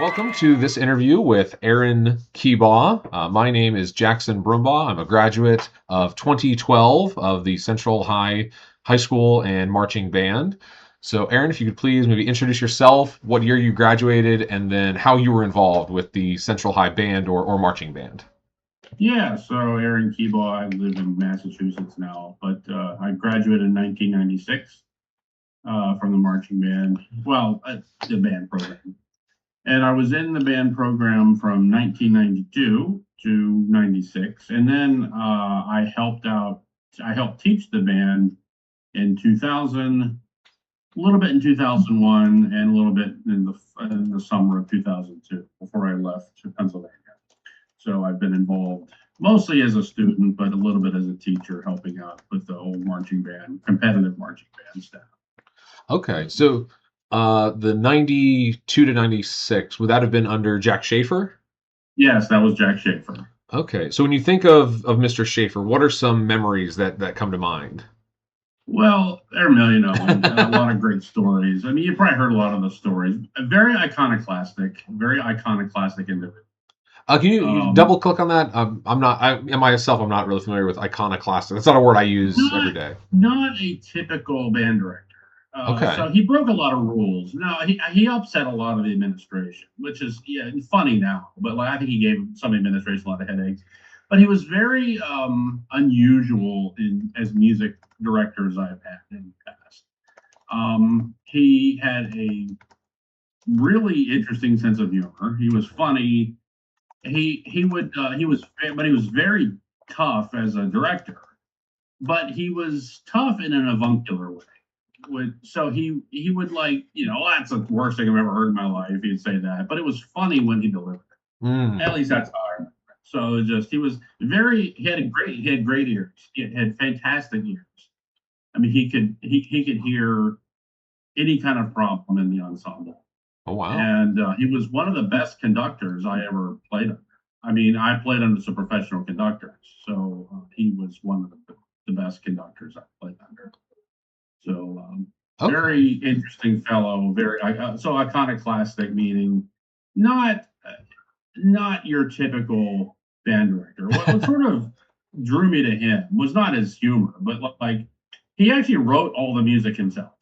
Welcome to this interview with Aaron Keebaugh. My name is Jackson Brumbaugh. I'm a graduate of 2012 of the Central High School and Marching Band. So, Aaron, if you could please maybe introduce yourself, what year you graduated, and then how you were involved with the Central High Band or Marching Band. Yeah, so Aaron Keebaugh, I live in Massachusetts now, but I graduated in 1996 from the marching band, the band program. And I was in the band program from 1992 to 96. And then I helped teach the band in 2000, a little bit in 2001, and a little bit in the summer of 2002 before I left to Pennsylvania. So I've been involved mostly as a student, but a little bit as a teacher, helping out with the old marching band, competitive marching band staff. Okay, so the 92 to 96, would that have been under Jack Shaffer? Yes, that was Jack Shaffer. Okay, so when you think of Mr. Shaffer, what are some memories that come to mind? Well, there are a million of them, and a lot of great stories. I mean, you probably heard a lot of the stories. Very iconoclastic individual. Can you double click on that? I'm not, myself, I'm not really familiar with iconoclastic. That's not a word I use every day. Not a typical band director. Okay. So he broke a lot of rules. No, he upset a lot of the administration, which is funny now, but I think he gave some administration a lot of headaches. But he was very unusual as music directors I've had in the past. He had a really interesting sense of humor. He was funny. He was very tough as a director, but he was tough in an avuncular way. So he would that's the worst thing I've ever heard in my life. He'd say that, but it was funny when he delivered it. At least that's how I remember it. So it just he had great ears. He had fantastic ears. I mean, he could hear any kind of problem in the ensemble. Oh, wow. And he was one of the best conductors I ever played under. I mean, I played under some professional conductors, so he was one of the best conductors I played under. So Okay. very interesting fellow. So iconoclastic, meaning not your typical band director. What sort of drew me to him was not his humor, but like he actually wrote all the music himself.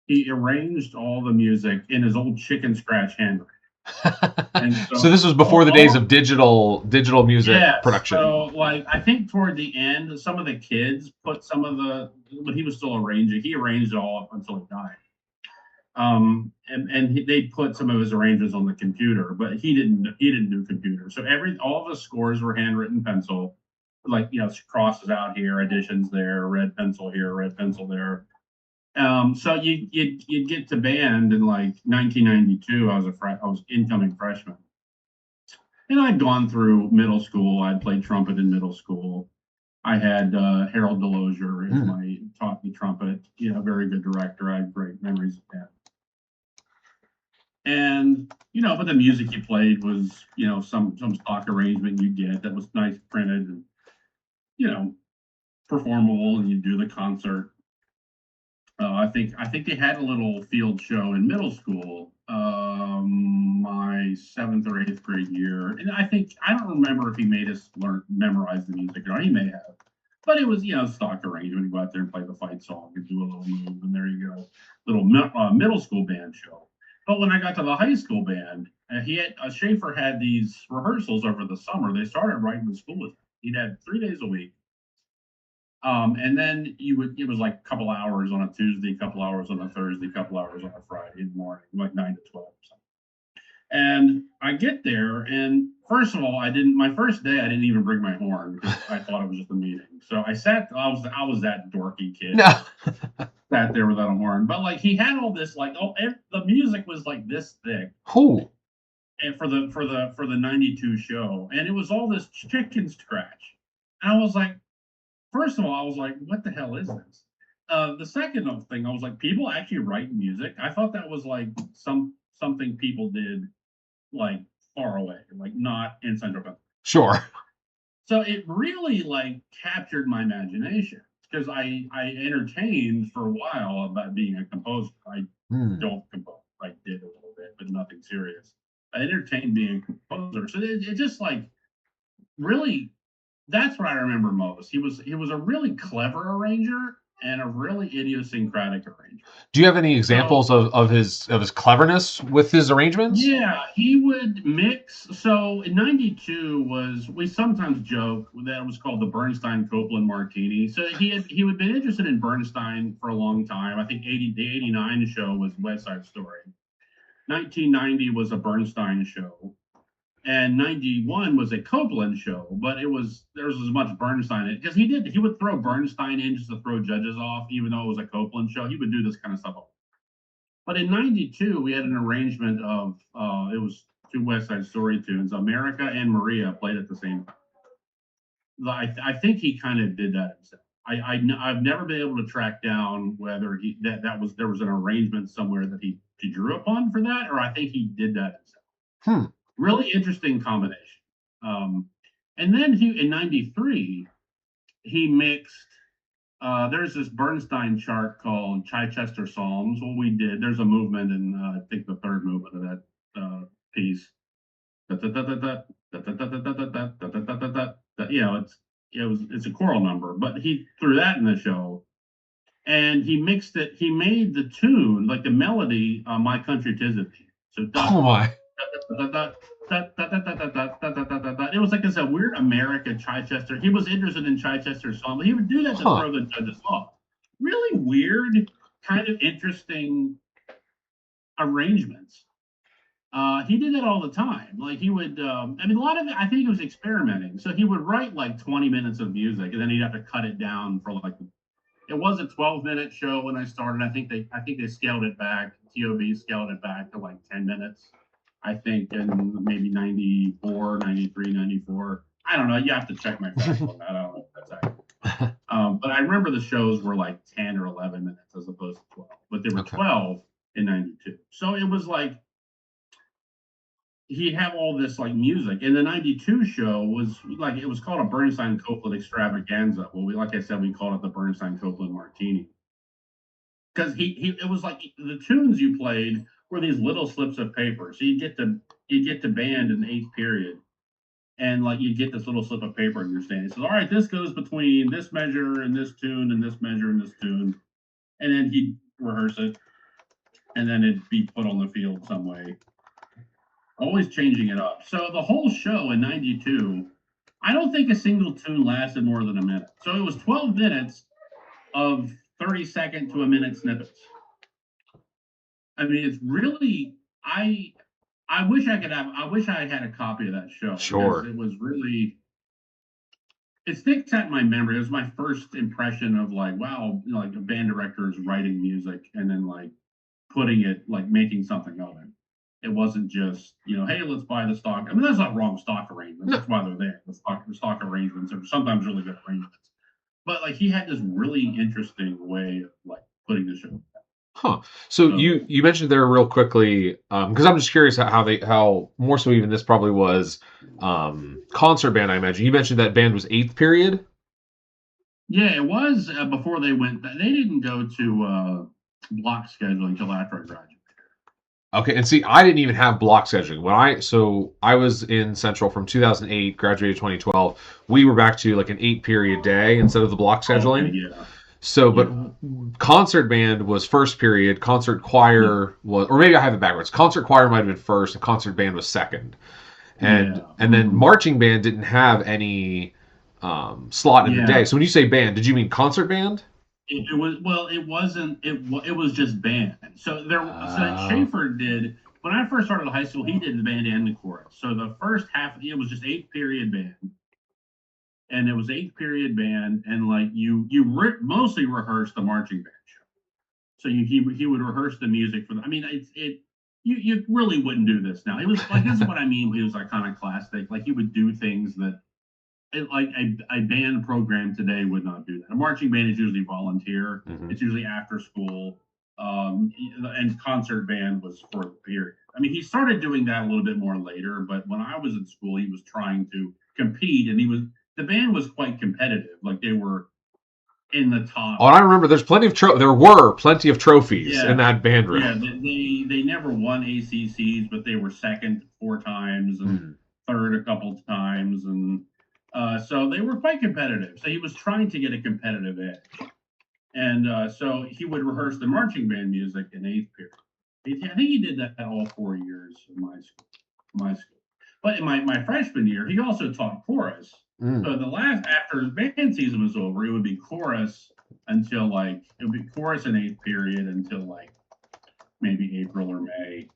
He arranged all the music in his old chicken scratch handwriting. So this was before the days of digital music production. So I think toward the end, some of the kids put but he was still arranging. He arranged it all up until he died. They put some of his arrangements on the computer, but he didn't do computer. So all of the scores were handwritten pencil, crosses out here, additions there, red pencil here, red pencil there. So you'd get to band in 1992. I was incoming freshman, and I'd gone through middle school. I'd played trumpet in middle school. I had Harold Delosier taught me trumpet. Very good director. I had great memories of that. And but the music you played was some stock arrangement you get that was nice printed and performable, and you do the concert. I think they had a little field show in middle school, my 7th or 8th grade year, and I don't remember if he made us memorize the music, or he may have, but it was stock arrangement. You go out there and play the fight song and do a little move, and there you go, little middle school band show. But when I got to the high school band, Shaffer had these rehearsals over the summer. They started right in the school with him. He'd had 3 days a week. And then it was like a couple hours on a Tuesday, a couple hours on a Thursday, a couple hours on a Friday in the morning, like 9 to 12 or something. And I get there, and first of all, my first day, I didn't even bring my horn because I thought it was just a meeting. So I was that dorky kid. No. Sat there without a horn. But he had all this, the music was like this thick. Who? And for the 92 show, and it was all this chicken scratch. And I was like, first of all, I was like, what the hell is this? The second thing, I was like, people actually write music? I thought that was like something people did far away, not in Central Pennsylvania. Sure. So it really captured my imagination because I entertained for a while about being a composer. I don't compose. I did a little bit, but nothing serious. entertained being a composer. So it just like really, that's what I remember most. He was a really clever arranger and a really idiosyncratic arranger. Do you have any So examples of his cleverness with his arrangements? yeah, he would mix. So in '92 we sometimes joke that it was called the Bernstein Copeland Martini. So he would been interested in Bernstein for a long time. I think the '89 show was West Side Story. 1990 was a Bernstein show, and '91 was a Copeland show. But there was as much Bernstein in it because he would throw Bernstein in just to throw judges off, even though it was a Copeland show. He would do this kind of stuff. But in '92, we had an arrangement of it was two West Side Story tunes. America and Maria played at the same time. I think he kind of did that himself. I've never been able to track down whether that was there was an arrangement somewhere that he drew upon for that, or I think he did that himself. Hmm. Really interesting combination. And then he in '93 he mixed. There's this Bernstein chart called Chichester Psalms. What we did, there's a movement in I think the third movement of that piece. You know, it's a choral number, but he threw that in the show, and he mixed it. He made the tune like the melody, "My Country 'Tis of Thee." So Oh my. it was like this a weird America Chichester. He was interested in Chichester song, but he would do that to throw the judges off. Really weird, kind of interesting arrangements. He did that all the time. Like he would, I mean, a lot of it, I think he was experimenting. So he would write like 20 minutes of music, and then he'd have to cut it down for like. It was a 12-minute show when I started. I think they scaled it back. TOB scaled it back to like 10 minutes. I think in maybe 94, 93, 94. I don't know. You have to check my facts on that. I don't know if that's accurate. But I remember the shows were like 10 or 11 minutes as opposed to 12. But they were 12 in '92. So it was like he'd have all this like music. And the '92 show was like it was called a Bernstein Copeland extravaganza. Well, like I said, we called it the Bernstein Copeland Martini. Because it was like the tunes you played were these little slips of paper. So you get to band in the eighth period, and like you get this little slip of paper in your stand. It says, all right, this goes between this measure and this tune and this measure and this tune, and then he'd rehearse it, and then it'd be put on the field some way. Always changing it up. So the whole show in '92, I don't think a single tune lasted more than a minute. So it was 12 minutes of 30-second to a minute snippets. I mean, it's really I wish I had a copy of that show. Sure. It was really it sticks out in my memory. It was my first impression of like, wow, you know, like a band director is writing music and then like putting it like making something of it. It wasn't just, you know, hey, let's buy the stock. I mean, that's not wrong stock arrangements. That's why they're there. The stock arrangements are sometimes really good arrangements. But like he had this really interesting way of like putting the show together. Huh. So you mentioned there real quickly, because I'm just curious how more so even this probably was concert band. I imagine you mentioned that band was eighth period. Yeah, it was before they went. They didn't go to block scheduling until after I graduated. Okay, and see, I didn't even have block scheduling I was in Central from 2008, graduated 2012. We were back to like an 8-period day instead of the block scheduling. Okay, yeah. So, but concert band was first period, concert choir was, or maybe I have it backwards. Concert choir might have been first, and concert band was second. And then marching band didn't have any slot in the day. So when you say band, did you mean concert band? It was it wasn't. It was just band. So Shaffer did when I first started high school. He did the band and the chorus. So the first half it was just 8-period band. And it was 8-period band, and like you mostly rehearsed the marching band show. So he would rehearse the music for. I mean, you really wouldn't do this now. It was like this is what I mean. He was iconoclastic. Like he would do things that like a band program today would not do that. A marching band is usually volunteer. Mm-hmm. It's usually after school, and concert band was for the period. I mean, he started doing that a little bit more later, but when I was in school, he was trying to compete, and the band was quite competitive. Like they were in the top. Oh, I remember. There were plenty of trophies in Yeah, that band room. yeah. They never won ACCs, but they were second 4 times and Mm. third a couple times, and so they were quite competitive. So he was trying to get a competitive edge, and so he would rehearse the marching band music in eighth period. I think he did that all 4 years of my school. But in my freshman year, he also taught chorus. Mm. So the last after his band season was over, it would be chorus until like it would be chorus in eighth period until like maybe April or May,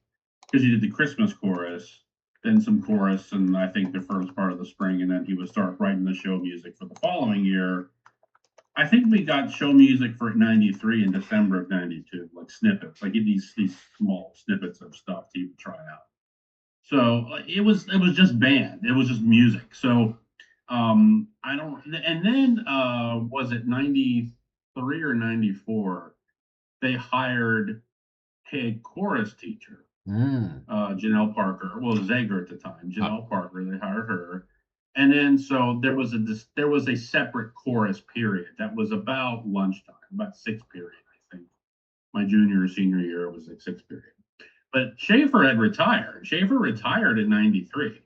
because he did the Christmas chorus, then some chorus, and I think the first part of the spring, and then he would start writing the show music for the following year. I think we got show music for '93 in December of '92, like snippets, like these small snippets of stuff he would try out. So it was just band. It was just music. So I don't. And then was it '93 or '94? They hired a chorus teacher, Mm. Janelle Parker. Well, Zager at the time. Janelle Parker. They hired her. And then so there was a separate chorus period that was about lunchtime, about sixth period, I think. My junior or senior year was like sixth period. But Shaffer had retired. Shaffer retired in '93,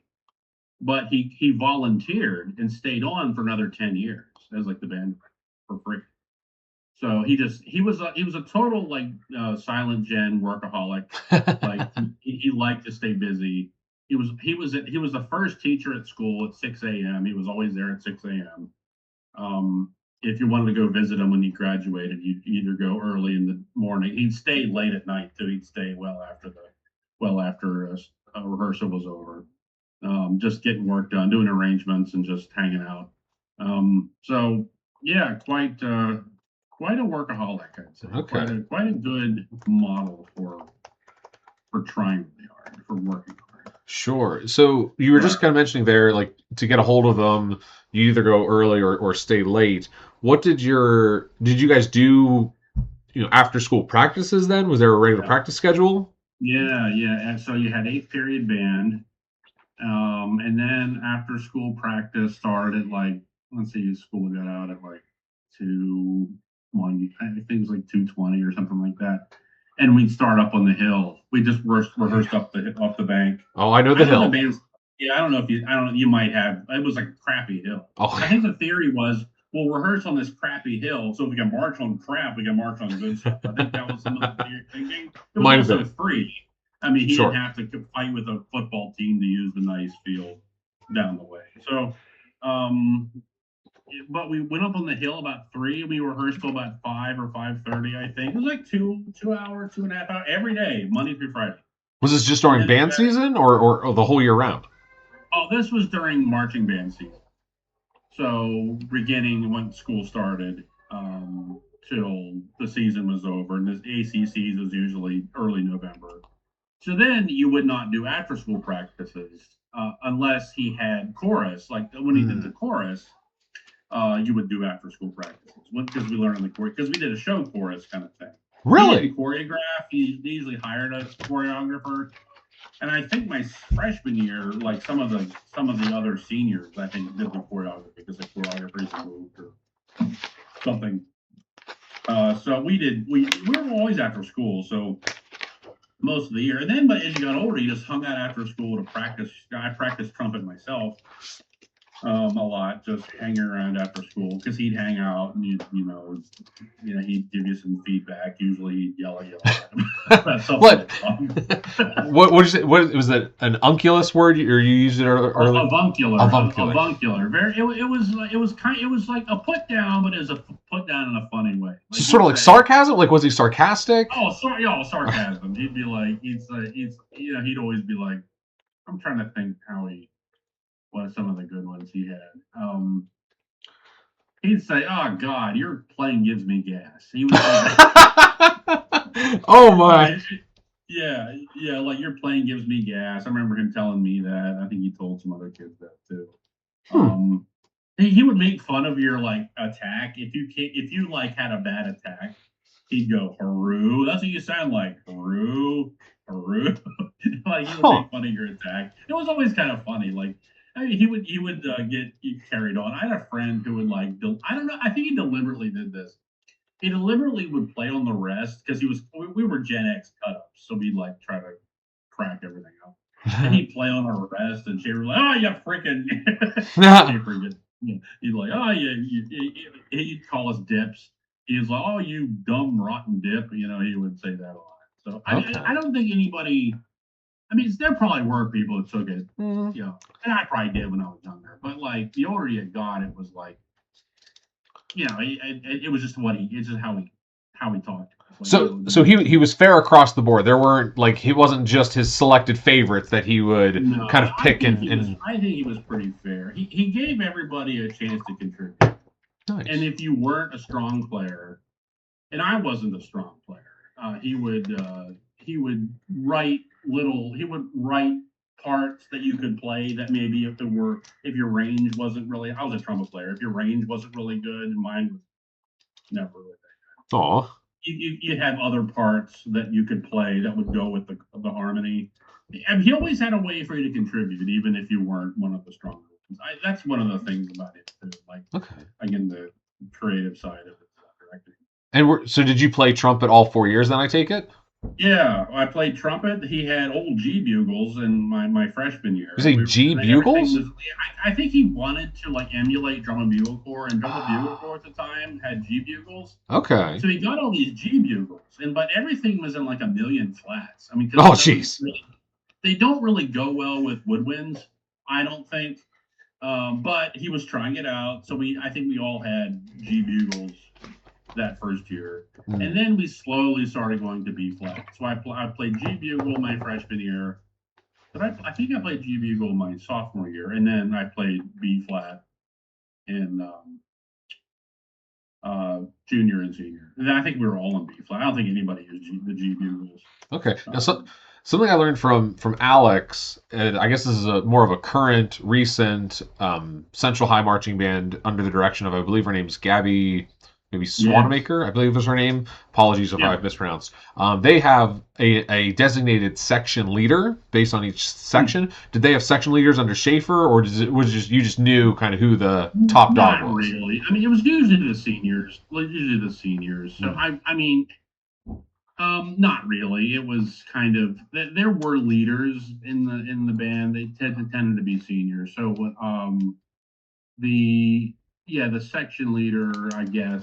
but he volunteered and stayed on for another 10 years as like the band for free. So he was a total like silent gen workaholic. Like he liked to stay busy. He was the first teacher at school at 6 a.m. He was always there at 6 a.m. If you wanted to go visit him when he graduated, you'd either go early in the morning. He'd stay late at night too. He'd stay well after a rehearsal was over, just getting work done, doing arrangements, and just hanging out. So yeah, quite a workaholic, I'd say. Okay. Quite a good model for trying really hard, for working hard. Sure. So you were just kind of mentioning there, like to get a hold of them, you either go early or stay late. Did you guys do, after school practices then? Was there a regular Yeah, practice schedule? yeah. And so you had eighth period band, and then after school practice started like, let's see, school got out at like 2:1. I think it was like 2:20 or something like that. And we'd start up on the hill. We just rehearsed up the bank. Oh, I know I the know the hill. band's. Yeah, I don't know if you. I don't. You might have. It was like a crappy hill. I Oh, think the theory was we'll rehearse on this crappy hill, so if we can march on crap, we can march on good stuff. I think that was some of the thinking. It was might have also been. free. I mean, he didn't Sure. have to fight with a football team to use the nice field down the way. So, um, but we went up on the hill about 3. We rehearsed till about 5 or 5:30, I think. It was like 2 hour, 2.5 hour every day, Monday through Friday. Was this just And during then we band got season or the whole year round? this was during marching band season. So beginning when school started, till the season was over, and this ACCs was usually early November. So then you would not do after school practices unless he had chorus. Like when he did the Mm. chorus, you would do after school practices because we learned the chorus because we did a show chorus kind of thing. He didn't Really? choreograph. He usually hired a choreographer. And I think my freshman year, like some of the other seniors, I think did the choreography because the choreographers moved or something. So we were always after school, so most of the year. And then, but as you got older, you just hung out after school to practice. I practiced trumpet myself a lot, just hanging around after school because he'd hang out and he'd give you some feedback. Usually, he'd yell at you about something. What? What did you say? What was it? An unculus word, or you used it earlier? Avuncular, Avuncular. avuncular. It was like a put down, but it was a put down in a funny way. So sort of like sarcasm. Like, was he sarcastic? Oh, sorry, sarcasm. He'd be like, he'd always be like, I'm trying to think what some of the good ones he had. He'd say, "Oh God, your plane gives me gas." He would say, Oh my! yeah, like your plane gives me gas. I remember him telling me that. I think he told some other kids that too. Hmm. He would make fun of your like attack if you like had a bad attack. He'd go Haru. That's what you sound like. Haru. Like he would Huh. make fun of your attack. It was always kind of funny. Like I mean, he would get carried on. I had a friend who would like, I don't know. I think he deliberately did this. He deliberately would play on the rest because we were Gen X cut ups, so we'd like try to crack everything up. And he'd play on our rest, and Schaefer like, "Oh, you freaking!" Schaefer get, he'd like, "Oh, he'd call us dips." He was like, "Oh, you dumb rotten dip," he would say that a lot. So I don't think anybody. I mean, there probably were people that took it, and I probably did when I was younger. But like the older you got, it was like, it was just it's just how he talked. Like, So he was fair across the board. There weren't like he wasn't just his selected favorites that he would no, kind of pick I think he was pretty fair. He gave everybody a chance to contribute. Nice. And if you weren't a strong player, and I wasn't a strong player, he would write parts that you could play that maybe if your range wasn't really, I was a trumpet player. If your range wasn't really good, and mine was never really that good. Aw. You have other parts that you could play that would go with the harmony. And he always had a way for you to contribute, even if you weren't one of the stronger ones. That's one of the things about it too. Like, again, the creative side of it, directing. And so, did you play trumpet all 4 years? Then I take it. Yeah, I played trumpet. He had old G bugles in my freshman year. You say G bugles? I think he wanted to like emulate drum and bugle corps, and drum and bugle corps at the time had G bugles. Okay. So he got all these G bugles, but everything was in like a million flats. I mean, oh jeez, they don't really go well with woodwinds, I don't think. But he was trying it out, so I think we all had G bugles that first year, and then we slowly started going to B flat. So I played G bugle my freshman year, but I think I played G bugle my sophomore year, and then I played B flat in junior and senior. And I think we were all in B flat. I don't think anybody used the G bugles. Okay. Now, something I learned from Alex, and I guess this is more of a current, recent Central High marching band under the direction of, I believe her name's Gabby, maybe Swanemaker, I believe is her name. Apologies if I've mispronounced. They have a designated section leader based on each section. Did they have section leaders under Shaffer, or you just knew kind of who the top dog was? Not really. I mean, it was usually the seniors. So I mean, not really. It was kind of, there were leaders in the band. They tended to be seniors. So the section leader, I guess,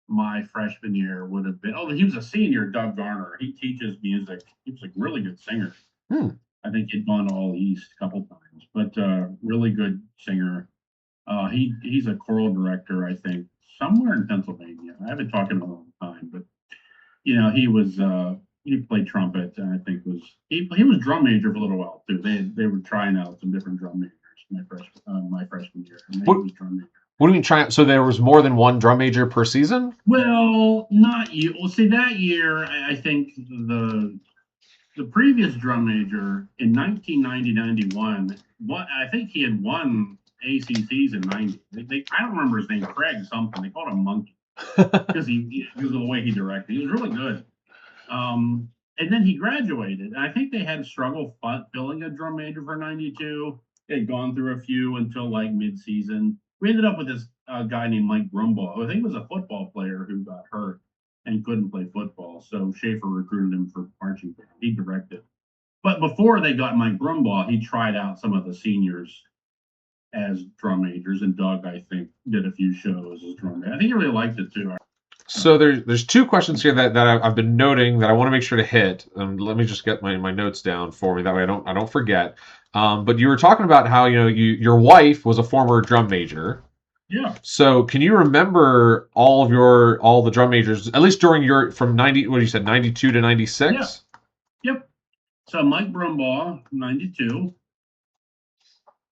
my freshman year would have been. Oh, he was a senior, Doug Garner. He teaches music. He was a really good singer. I think he'd gone to All East a couple times, but really good singer. He's a choral director, I think, somewhere in Pennsylvania. I haven't talked to him in a long time, but he played trumpet, and I think he was drum major for a little while too. They were trying out some different drum majors my freshman year, and he was drum major. What do you mean trying? So there was more than one drum major per season? Well, not you. Well, see, that year, I think the previous drum major in 1990-91, I think he had won ACCs in 90. I don't remember his name, Craig something. They called him Monkey because of the way he directed. He was really good. And then he graduated. I think they had struggle filling a drum major for 92. They'd gone through a few until like mid-season. We ended up with this guy named Mike Brumbaugh, who I think was a football player who got hurt and couldn't play football. So Shaffer recruited him for marching band. He directed. But before they got Mike Brumbaugh, he tried out some of the seniors as drum majors, and Doug, I think, did a few shows as drum major. I think he really liked it too. So there's two questions here that I've been noting that I want to make sure to hit. Let me just get my notes down for me, that way I don't forget. But you were talking about how your wife was a former drum major. Yeah. So can you remember all the drum majors, at least during your from 90? What you said, 92 to 96? Yeah. Yep. So Mike Brumbaugh, 92.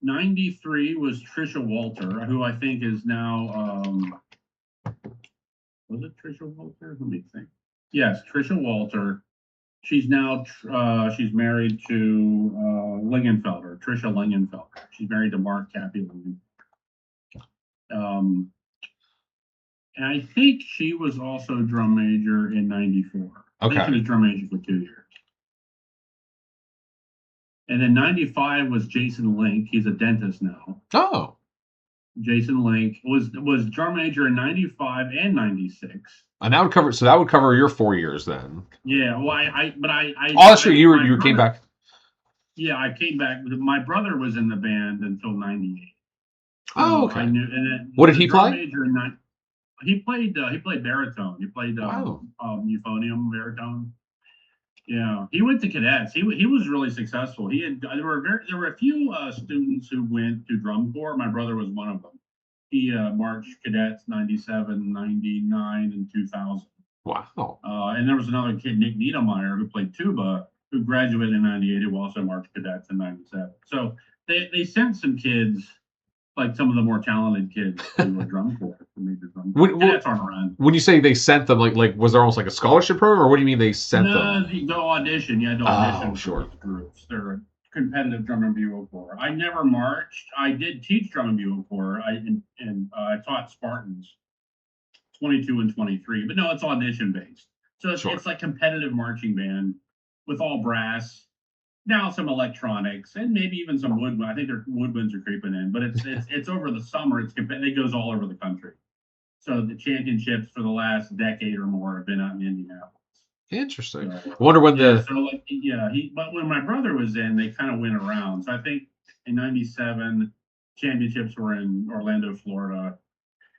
93 was Trisha Walter, who I think is now. Was it Trisha Walter? Let me think. Yes, Trisha Walter. She's now she's married to Lingenfelder, Trisha Lingenfelder. She's married to Mark Cappy Lingenfelder. And I think she was also drum major in 94. I think she was drum major for 2 years. And then 95 was Jason Link. He's a dentist now. Oh, Jason Link was drum major in 95 and 96. and that would cover. So that would cover your 4 years then. Yeah, well, I, Oh, that's true. my You came brother, back. yeah, I came back. My brother was in the band until 98. Oh, So I okay. knew, and then What did the he drum play? major in he played baritone. He played Oh, euphonium baritone. Yeah, he went to cadets. He was really successful. There were a few students who went to drum corps. My brother was one of them. He marched cadets 97, 99, and 2000. wow. And there was another kid, Nick Niedermeyer, who played tuba, who graduated in 98, who also marched cadets in 97. So they sent some kids, like some of the more talented kids, to a drum corps, to major drum corps. Cadets aren't around. When you say they sent them, like was there almost like a scholarship program, or what do you mean they sent No, them? the audition. You had to Oh, audition for sure. these groups. They're a competitive drum and bugle corps. I never marched. I did teach drum and bugle corps. I taught Spartans 22 and 23, but no, it's audition based. So Sure. it's like competitive marching band with all brass. Now some electronics and maybe even some woodwind. I think their woodwinds are creeping in, but it's over the summer. It goes all over the country. So the championships for the last decade or more have been out in Indianapolis. Interesting. So, I wonder when yeah, the so like but when my brother was in, they kind of went around. So I think in 97 championships were in Orlando, Florida.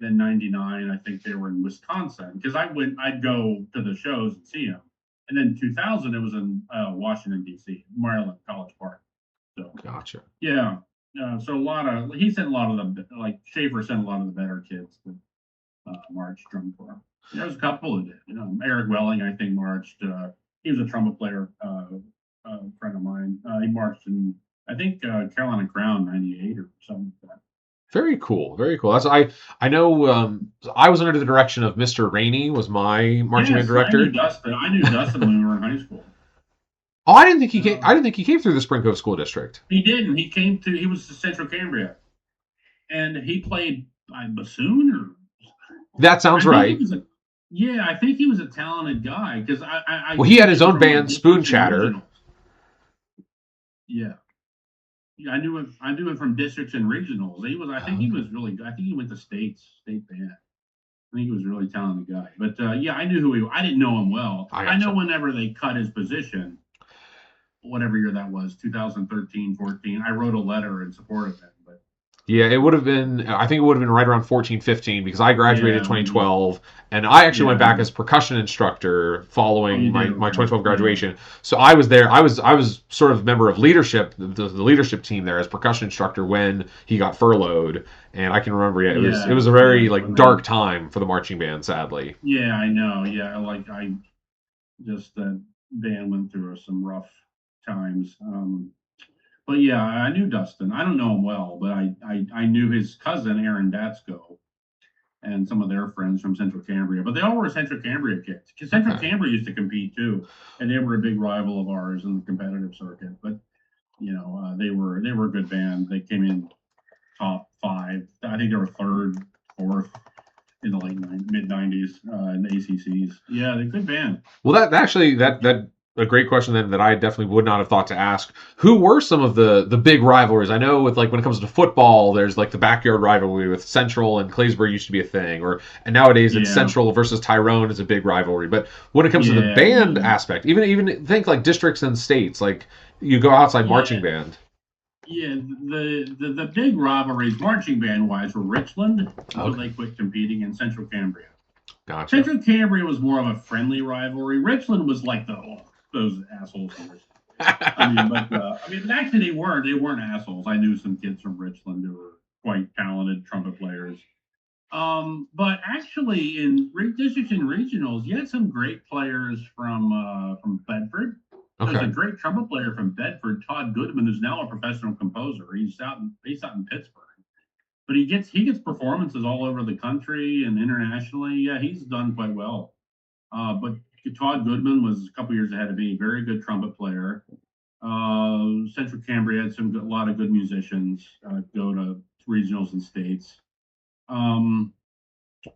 Then 99, I think they were in Wisconsin because I'd go to the shows and see them. And then 2000, it was in Washington D.C., Maryland College Park. So Gotcha. yeah, so he sent a lot of the like Shaffer sent a lot of the better kids to march drum corps. There was a couple who did. Eric Welling, I think, marched. He was a trumpet player, friend of mine. He marched in, I think, Carolina Crown '98 or something like that. Very cool. Very cool. I know. I was under the direction of Mr. Rainey was my marching band Yes, I knew director. Dustin. I knew Dustin when we were in high school. Oh, I didn't think he came. Uh, I didn't think he came through the Spring Cove School District. he didn't. He was to Central Cambria, and he played bassoon That I sounds think he right. was a yeah, I think he was a talented guy because I Well, he knew had his him own from band, Spoon districts and Chatter. regionals. Yeah, yeah, I knew him from districts and regionals. I think he Okay. was really good. I think he went to state band. I think he was a really talented guy. But yeah, I knew who he was. I didn't know him well. I I know gotcha. whenever they cut his position, whatever year that was, 2013, 14, I wrote a letter in support of him. But Yeah, it would have been. I think it would have been right around 14, 15 because I graduated yeah, 2012, and I actually went yeah. back as percussion instructor Oh, following you did my okay. 2012 Yeah, graduation. So I was there. I was sort of member of leadership, the leadership team there as percussion instructor when he got furloughed. And I can remember, yeah, it yeah, was a yeah. very So like dark then, time for the marching band, sadly. yeah, I know. Yeah, like I just that band went through some rough times. But yeah, I knew Dustin. I don't know him well, but I knew his cousin Aaron Datsko and some of their friends from Central Cambria. But they all were Central Cambria kids. Because Central Okay. Cambria used to compete too, and they were a big rival of ours in the competitive circuit. But they were a good band. They came in top five. I think they were third, fourth in the mid '90s in the ACCs. Yeah, they're a good band. Well, that actually that a great question then that I definitely would not have thought to ask. Who were some of the big rivalries? I know with like when it comes to football, there's like the backyard rivalry with Central and Claysburg used to be a thing, or and nowadays it's Yeah, Central versus Tyrone is a big rivalry. But when it comes to the yeah, band yeah, aspect, even think like districts and states, like you go outside marching yeah. band. Yeah, the big rivalries, marching band wise, were Richland until Okay, they quit competing, in Central Cambria. gotcha. Central Cambria was more of a friendly rivalry. Richland was like those assholes from Richland. But actually they weren't assholes. I knew some kids from Richland who were quite talented trumpet players. But actually, in districts and regionals, you had some great players from Bedford. There's a Okay, great trumpet player from Bedford, Todd Goodman, who's now a professional composer. He's out in Pittsburgh, but he gets performances all over the country and internationally. Yeah, he's done quite well. But Todd Goodman was a couple years ahead of me. Very good trumpet player. Central Cambria had a lot of good musicians go to regionals and states. Um,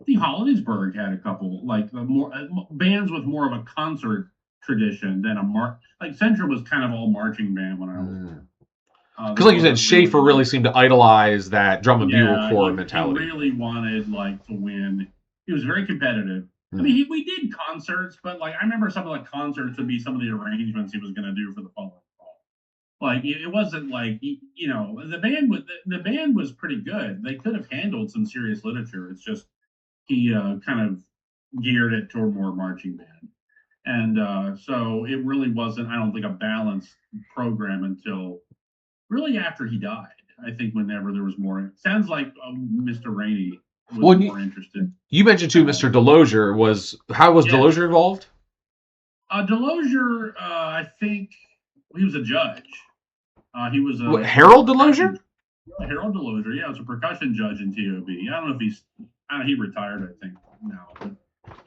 the Hollidaysburg had a couple like more bands with more of a concert tradition than like Central was kind of all marching band when I was there. Because, There like you said, wasn't really Schaefer really like, seemed to idolize that drum and bugle yeah, corps he mentality. really wanted like to win. He was very competitive. I Mm. mean, we did concerts, but like I remember some of the concerts would be some of the arrangements he was going to do for the following fall. Like it wasn't like you know the band was pretty good. They could have handled some serious literature. It's just he kind of geared it toward more marching band, and so it really wasn't. I don't think a balanced program until really after he died. I think whenever there was more, sounds like Mr. Rainey was Well, more interested. you mentioned too, Mr. Delosier was. How was Yeah, Delosier involved? Delosier, I think he was a judge. He was What, he was a Harold percussion. Delosier? Harold Delosier, yeah, was a percussion judge in TOB. I don't know if he's, I don't know, he retired, I think now, but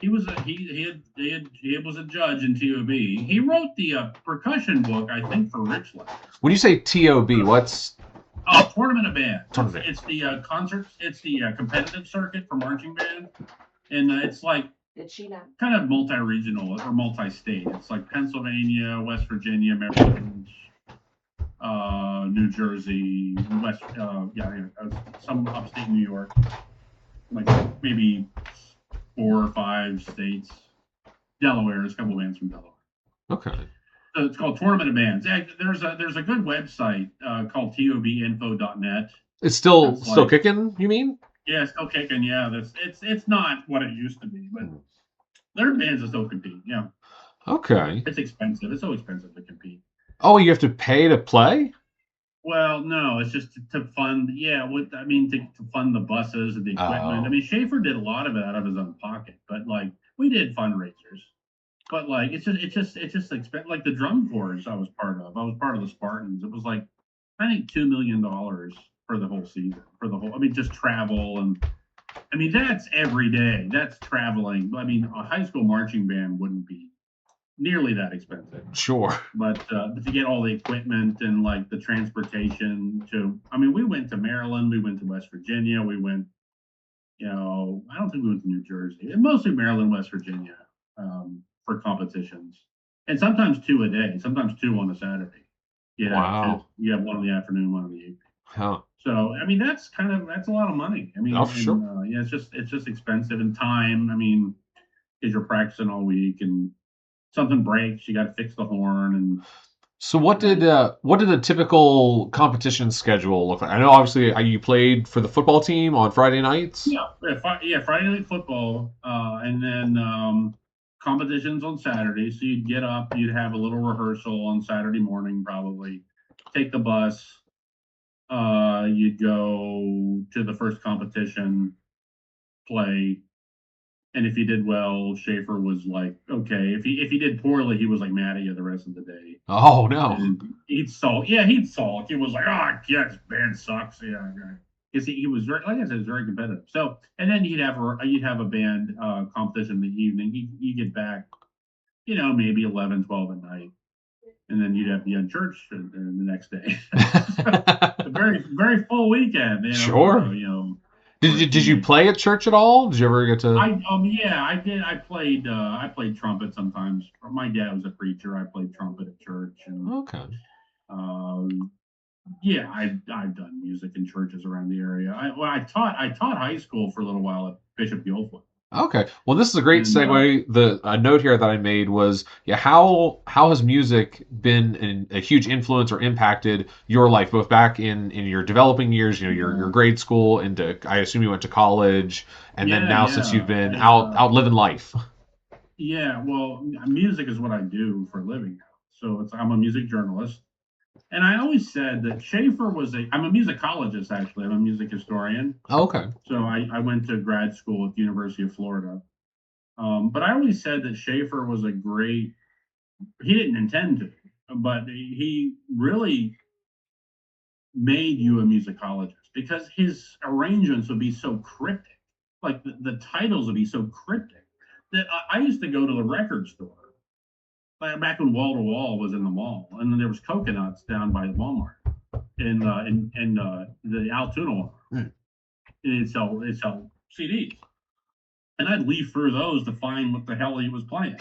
he was he was a judge in TOB. He wrote the percussion book, I think, for Richland. When you say TOB, what's Tournament of Bands. Tournament. It's the concerts. It's the competitive circuit for marching band, and it's like kind of multi-regional or multi-state. It's like Pennsylvania, West Virginia, Maryland, New Jersey, some upstate New York, like maybe 4 or 5 states. Delaware, there's a couple bands from Delaware. Okay. So it's called Tournament of Bands. There's a good website called tobinfo.net. It's still kicking, you mean? Yeah, still kicking. Yeah, it's not what it used to be, but their bands will still compete. Yeah. Okay. It's expensive. It's so expensive to compete. Oh, you have to pay to play? Well, no, it's just to fund. Yeah, to fund the buses and the equipment. I mean, Shaffer did a lot of it out of his own pocket, but like we did fundraisers. But like it's just expensive. Like the drum corps I was part of. I was part of the Spartans. It was like I think $2 million for the whole season. For the whole, I mean, just travel and I mean that's every day. That's traveling. I mean, a high school marching band wouldn't be nearly that expensive. Sure. But to get all the equipment and like the transportation to, I mean, we went to Maryland, we went to West Virginia, we went, I don't think we went to New Jersey, and mostly Maryland, West Virginia for competitions, and sometimes 2 a day, sometimes 2 on a Saturday. Yeah, wow. You have one in the afternoon, one in the evening. Huh. So I mean, that's a lot of money. I mean, sure. Yeah, it's just expensive and time. I mean, because you're practicing all week and something breaks, you got to fix the horn. And so what did a typical competition schedule look like? I know obviously you played for the football team on Friday nights. Yeah, Friday night football, and then competitions on Saturday. So you'd get up, you'd have a little rehearsal on Saturday morning, probably take the bus. You'd go to the first competition, play, and if you did well, Shaffer was like, okay. If he did poorly, he was like mad at you the rest of the day. Oh no. And he'd sulk. Yeah, he'd sulk. He was like, oh, yes, band sucks. Yeah, because he was very, like I said, very competitive. So, and then you'd have a band competition in the evening. You get back, maybe 11, 12 at night, and then you'd have to be in church the next day. A very, very full weekend. Sure. Did you play at church at all? Did you ever get to? I did. I played trumpet sometimes. My dad was a preacher. I played trumpet at church. And, okay. Yeah, I've done music in churches around the area. I taught high school for a little while at Bishop Guilfoyle. Okay. Well, this is a great segue. The note here that I made was, how has music been a huge influence or impacted your life, both back in your developing years, your grade school, into, I assume you went to college, and then now since you've been out living life. Yeah, well, music is what I do for a living now. So I'm a music journalist. And I always said that Shaffer I'm a musicologist, actually. I'm a music historian. Okay. So I went to grad school at the University of Florida. But I always said that Shaffer was he didn't intend to, but he really made you a musicologist because his arrangements would be so cryptic. Like the titles would be so cryptic that I used to go to the record store. Back when Wall to Wall was in the mall, and then there was Coconuts down by Walmart in the Altoona one. And it'd sell CDs, and I'd leaf through those to find what the hell he was playing.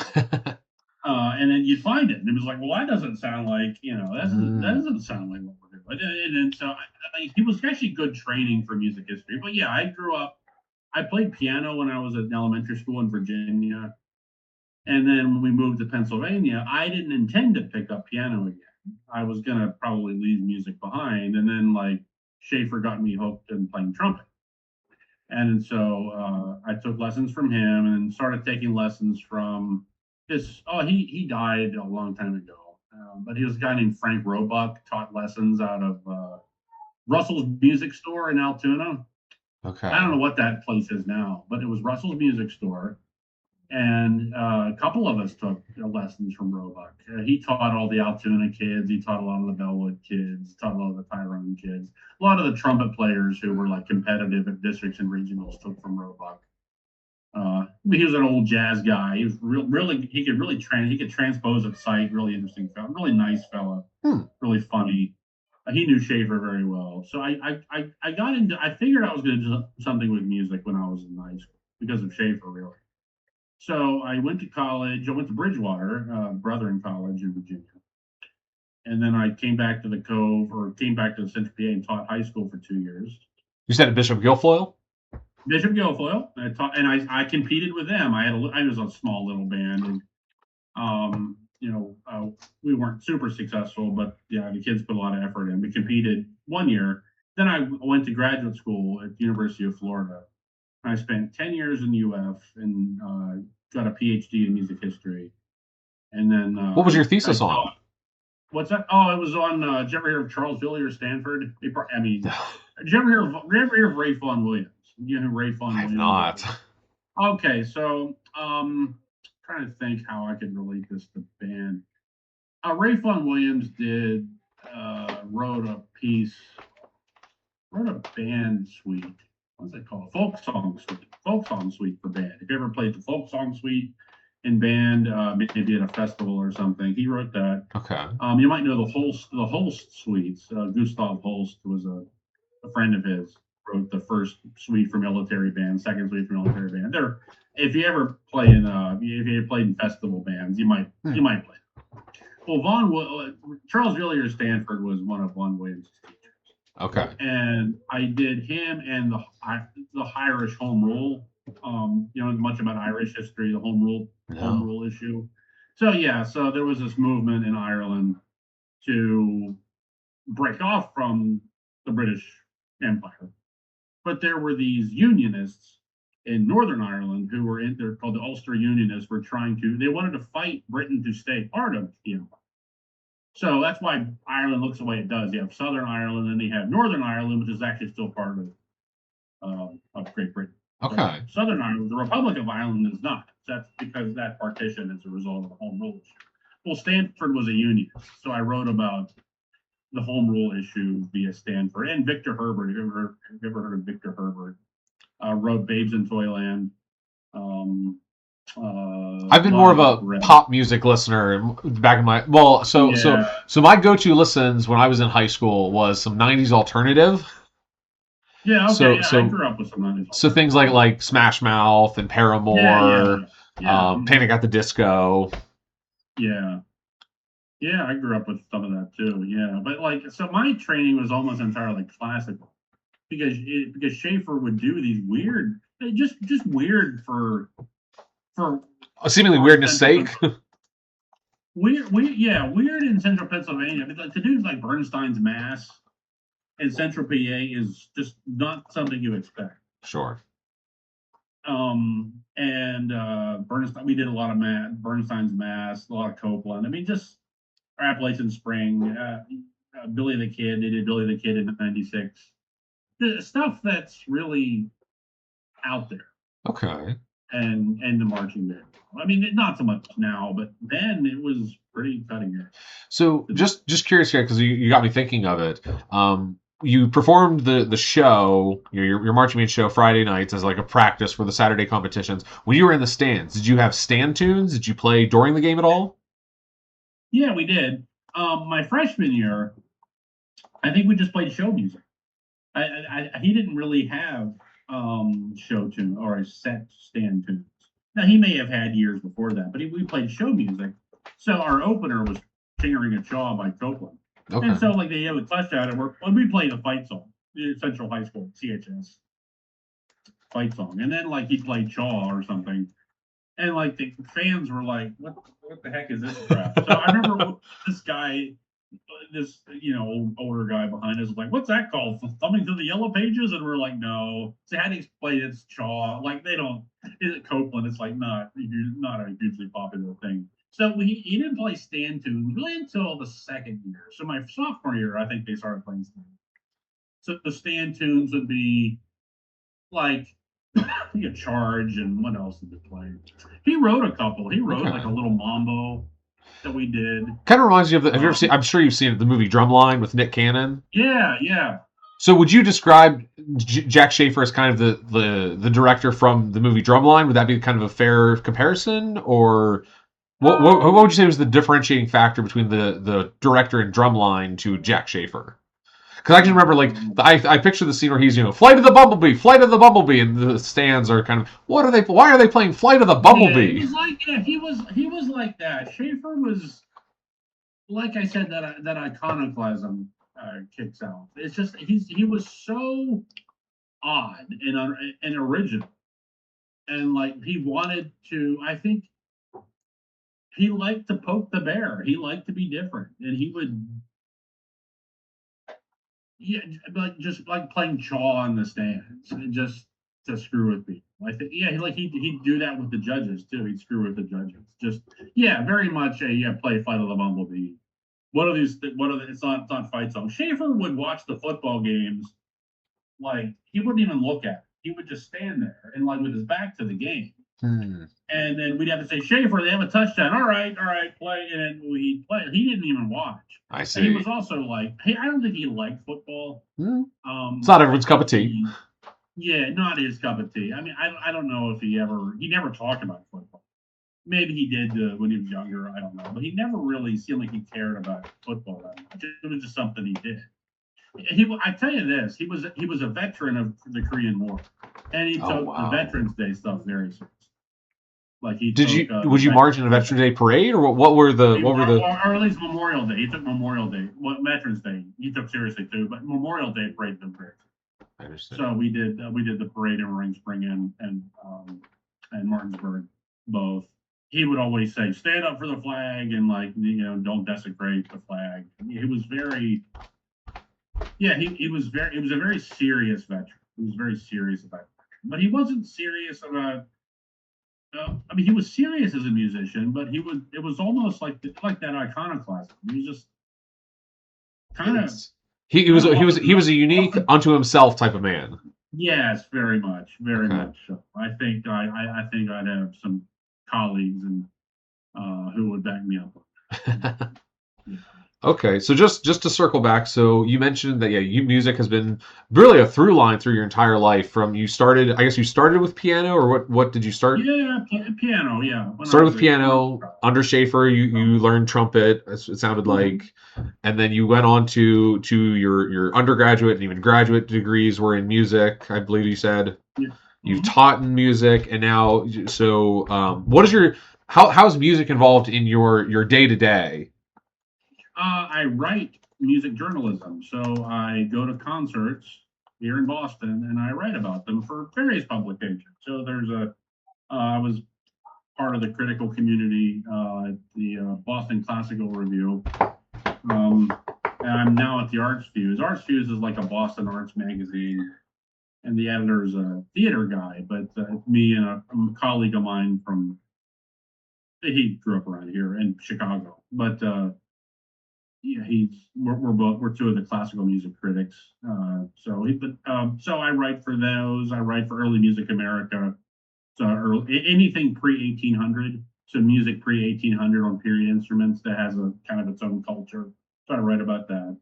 And then you'd find it, and it was like, well, that doesn't sound like, that Mm, doesn't sound like what we're doing. And so he was actually good training for music history. But yeah, I grew up. I played piano when I was at elementary school in Virginia, and then when we moved to Pennsylvania, I didn't intend to pick up piano again. I was gonna probably leave music behind, and then like Shaffer got me hooked in playing trumpet. And so I took lessons from him and started taking lessons from this. Oh, he died a long time ago, but he was a guy named Frank Roebuck. Taught lessons out of Russell's Music Store in Altoona. I don't okay. know what that place is now, but it was Russell's Music Store, and a couple of us took lessons from Roebuck. He taught all the Altoona kids. He taught a lot of the Bellwood kids. Taught a lot of the Tyrone kids. A lot of the trumpet players who were like competitive at districts and regionals took from Roebuck. He was an old jazz guy. He was really he could really he could transpose at sight. Really interesting fellow. Really nice fellow. Hmm. Really funny. He knew Shaffer very well. So I got into. I figured I was going to do something with music when I was in high school because of Shaffer, really. So I went to college. I went to Bridgewater, Brethren College in Virginia, and then I came back to the Cove, or came back to the Central PA and taught high school for 2 years. You said at Bishop Guilfoyle? Bishop Guilfoyle. I taught, and I competed with them. I was a small little band, and um, you know, uh, we weren't super successful, but yeah, the kids put a lot of effort in. We competed 1 year. Then I went to graduate school at the University of Florida. I spent 10 years in the UF and got a PhD in music history. And then What was your I thesis on? taught. What's that? Oh, it was on. Did you ever hear of Charles Villiers Stanford? I mean, did you ever hear of Ray Vaughan Williams? You know who Ray I Vaughan have Williams not. is? Okay, so trying to think how I could relate this to band. Ray Vaughan Williams did wrote a piece, wrote a band suite. What's it called? Folk song suite. Folk song suite for band. If you ever played the folk song suite in band, maybe at a festival or something, he wrote that. Okay. You might know the Holst suites. Gustav Holst was a friend of his. Wrote the first suite for military band, second suite for military band. There, if you ever play in, if you played in festival bands, Hmm. you might play. Well, Charles Villiers Stanford was one of Vaughan Williams' teachers, Okay. and I did him and the Irish home rule. Much about Irish history, the home No. rule issue. So yeah, so there was this movement in Ireland to break off from the British Empire, but there were these Unionists in Northern Ireland who were they're called the Ulster Unionists. They wanted to fight Britain to stay part of the empire. So that's why Ireland looks the way it does. You have Southern Ireland, and you have Northern Ireland, which is actually still part of Great Britain. But Okay. Southern Ireland, the Republic of Ireland, is not. That's because that partition is a result of the Home Rule issue. Well, Stanford was a unionist, so I wrote about the Home Rule issue via Stanford and Victor Herbert. Have you ever heard of Victor Herbert? Wrote Babes in Toyland. Um, I've a been lot more of of a opera. pop music listener back in my well, Yeah, so my go-to listens when I was in high school was some 90s alternative. yeah, okay, So yeah. I so grew up with some of these so alternative. things like Smash Mouth and Yeah, yeah, Paramore, yeah, Panic at the Disco. yeah, yeah. I grew up with some of that too. Yeah, but like, so my training was almost entirely classical because Schaefer would do these weird, just weird for Seemingly for weirdness central sake. Pennsylvania. Weird, yeah, weird in central Pennsylvania. But like, to do like Bernstein's Mass in central PA is just not something you expect. Sure. And Bernstein, we did a lot of Bernstein's Mass, a lot of Copeland. I mean, just Appalachian Spring, Billy the Kid. They did Billy the Kid in '96. The stuff that's really out there, Okay. and the marching band. I mean, not so much now, but then it was pretty cutting edge. So just curious here because you got me thinking of it. You performed the show, your marching band show Friday nights as like a practice for the Saturday competitions. When you were in the stands, did you have stand tunes? Did you play during the game at all? Yeah, we did. My freshman year, I think we just played show music. He didn't really have show tune or a set stand tunes. Now he may have had years before that, but we played show music. So our opener was Fingering a Chaw by Copeland. Okay. And so like they have a touchdown and when we played a fight song, Central High School, CHS fight song. And then like he played Chaw or something. And like the fans were like, what the heck is this crap? So I remember this guy, this older guy behind us was like, what's that called? Thumbing through the yellow pages? And we're like, no. So I had to explain it's Chaw. Like they don't, is it Copeland? It's like not a hugely popular thing. So he didn't play stand tunes really until the second year. So my sophomore year, I think they started playing stand. So the stand tunes would be like a charge, and what else did he play? He wrote a couple. He wrote like a little mambo that we did. Kind of reminds you of have you ever seen? I'm sure you've seen the movie Drumline with Nick Cannon. Yeah. So would you describe Jack Shaffer as kind of the director from the movie Drumline? Would that be kind of a fair comparison, or what would you say was the differentiating factor between the director in Drumline to Jack Shaffer? Because I can remember, like, I picture the scene where he's, Flight of the Bumblebee, and the stands are kind of, why are they playing Flight of the Bumblebee? He was like that. Shaffer was, like I said, that iconoclasm kicks out. It's just he was so odd and original, and like he wanted to. I think he liked to poke the bear. He liked to be different, and he would. Yeah, like just like playing Chaw in the stands, just to screw with people. I think, yeah, he'd do that with the judges too. He'd screw with the judges. Just very much a play Fight of the Bumblebee. It's not fight song. Shaffer would watch the football games, like he wouldn't even look at it. He would just stand there and like with his back to the game. And then we'd have to say, Shaffer, they have a touchdown. All right, play. And then we'd play. He didn't even watch. I see. And he was also like, hey, I don't think he liked football. It's not everyone's cup of tea. Yeah, not his cup of tea. I mean, I don't know if he never talked about football. Maybe he did when he was younger. I don't know. But he never really seemed like he cared about football that much. It was just something he did. I tell you this, he was a veteran of the Korean War. And he took the Veterans Day stuff very seriously. Like would you march in a Veterans Day parade, or what were the or at least Memorial Day? He took Memorial Day. Veterans Day he took seriously too, but Memorial Day parade took great. I understand. So we did the parade in Ring Spring and Martinsburg both. He would always say, "Stand up for the flag," and don't desecrate the flag. He was very, he was a very serious veteran. He was very serious about it, but he wasn't serious about. I mean, he was serious as a musician, but it was almost like that iconoclasm. He was just kind of. He was a unique unto himself type of man. Yes, very much so. I think I'd have some colleagues and who would back me up. Yeah. Okay, so just to circle back, so you mentioned that music has been really a through line through your entire life. From you started with piano, or what did you start? Yeah, piano. Yeah, started with piano under Shaffer. You learned trumpet. It sounded like, and then you went on to your undergraduate and even graduate degrees were in music. I believe you said. Yeah. You've taught in music, and now what is how's music involved in your day to day? I write music journalism, so I go to concerts here in Boston and I write about them for various publications. So I was part of the critical community at the Boston Classical Review, and I'm now at the Arts Fuse. Arts Fuse is like a Boston arts magazine, and the editor's a theater guy, but me and a colleague of mine he grew up around here in Chicago, but. We're two of the classical music critics. So I write for those. I write for Early Music America. So anything pre 1800. So music pre 1800 on period instruments that has a kind of its own culture. So I write about that.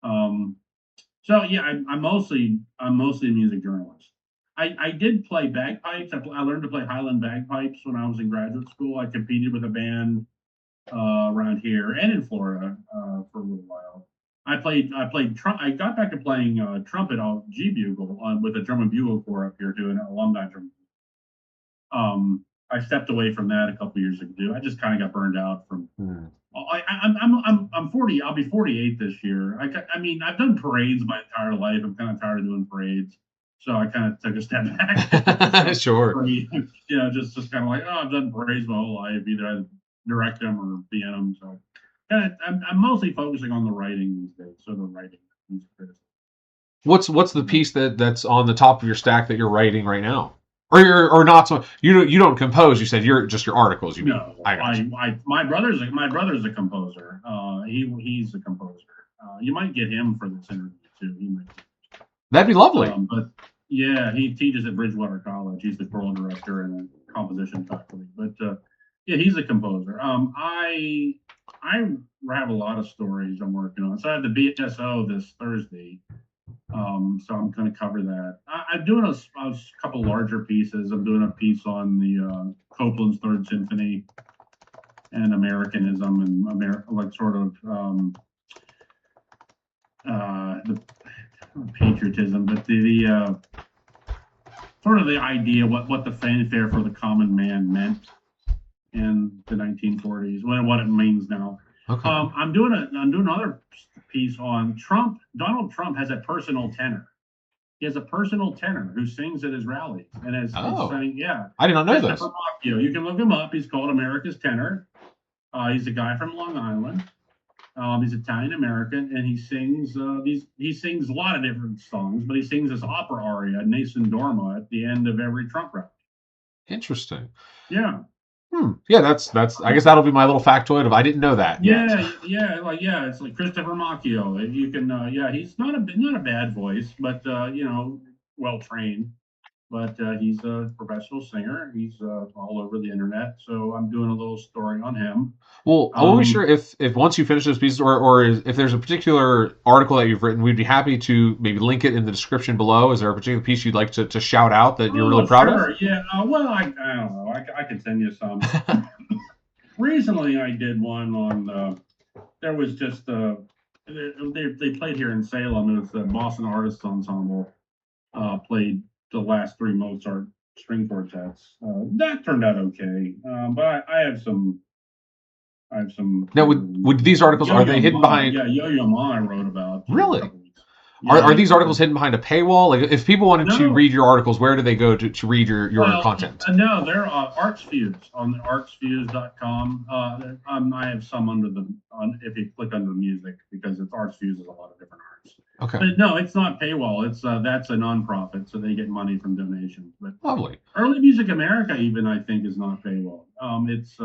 I'm mostly a music journalist. I did play bagpipes. I learned to play Highland bagpipes when I was in graduate school. I competed with a band around here and in Florida for a little while. I got back to playing trumpet on G bugle with a drum and bugle corps up here too, an alumni drum. I stepped away from that a couple years ago. I just kind of got burned out from. Hmm. I'm 40. I'll be 48 this year. I mean, I've done parades my entire life. I'm kind of tired of doing parades, so I kind of took a step back. Sure. Just kind of like, oh, I've done parades my whole life. Either I direct them or be in them. So I'm mostly focusing on the writing these days. So the writing, music criticism. What's the piece that's on the top of your stack that you're writing right now? Or not so you don't compose, you said you're just your articles, you mean. No, I got you. my brother's a composer. He's a composer. You might get him for this interview too. He might. That'd be lovely. But yeah, he teaches at Bridgewater College. He's the choral director and a composition faculty. But yeah, he's a composer. I have a lot of stories I'm working on. So I have the BSO this Thursday. So I'm going to cover that. I'm doing a couple larger pieces. I'm doing a piece on the Copland's Third Symphony and Americanism and like sort of the patriotism, but the sort of the idea what the fanfare for the common man meant in the 1940s, what it means now. Okay. I'm doing another piece on Trump. Donald Trump has a personal tenor. He has a personal tenor who sings at his rallies and is saying, yeah. I did not know this. You can look him up. He's called America's Tenor. He's a guy from Long Island. He's Italian American, and he sings he sings a lot of different songs, but he sings this opera aria, Nessun Dorma, at the end of every Trump rally. Interesting. Yeah. Yeah, that's. I guess that'll be my little factoid of I didn't know that. Yeah, it's like Christopher Macchio. You can, he's not a bad voice, but well trained. But he's a professional singer. He's all over the internet. So I'm doing a little story on him. Well, I won't be sure if once you finish those pieces, or if there's a particular article that you've written, we'd be happy to maybe link it in the description below. Is there a particular piece you'd like to shout out that you're really proud of? Yeah. Well, I don't know. I can send you some. Recently, I did one on. There was just they played here in Salem. It was the Boston Artists Ensemble. Played the last three Mozart string quartets. That turned out okay. But I have some. Now, would these articles, are they hidden behind? Yeah, Yo-Yo Ma I wrote about. Really? Are these articles hidden behind a paywall? Like, if people wanted to read your articles, where do they go to read your content? No, they're ArtsFuse on artsfuse.com. I have some if you click under music, because it's ArtsFuse is a lot of different arts. Okay. But no, it's not paywall. It's that's a nonprofit, so they get money from donations. But lovely. Early Music America, even, I think, is not paywall. It's